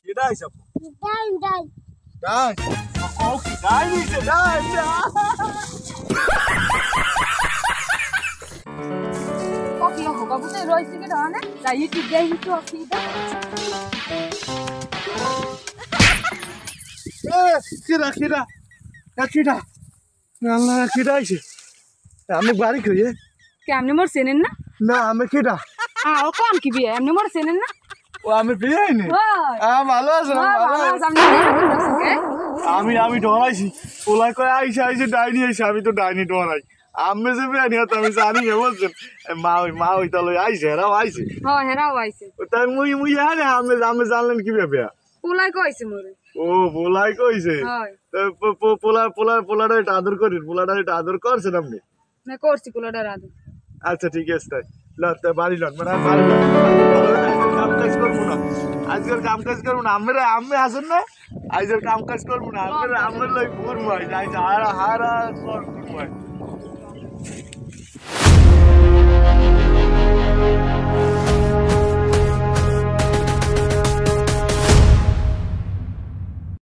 এটা আইসা ডান ওকে ডান নিছে ডান ওকে বাবু তো রইছে কি ডানে তাই ইউটিউব দেই তো অসুবিধা কিরা আল্লাহ কিরা আইছে আমি বাড়ি কই কেমনে মোর চেনেন না না আমি কিরা ও কোন কি বিয়ে এমনি মোর চেনেন না ও আমি বিয়ে হইনি ভালো আছে আমি ডরাইছি ওলাই করে আইসে ডাইনি আইসে আমি তো ডাইনি ডরাই আমি যে বিয়ে নিয়ে তো আমি জানি না বলছেন মা ওই তাহলে আইসে হেরাও আইসে হেরাও আইছে তাই মুই জানি আমি জানলেন কি ব্যাপার পোলাই কইছে মোরে ও পোলাই কইছে পোলাটা এটা আদর করি পোলাটা এটা আদর করছেন আপনি না করছি পোলাটার আদর আচ্ছা ঠিক আছে তাই লড়তে বাড়ি লড় মানে বাড়ি লড় কাম কাজ করবো না আজকের কাম কাজ করবো না আমি আসেন না আজকের কাম কাজ করবো না আমার লই ঘুরবো হারা ঘুরবো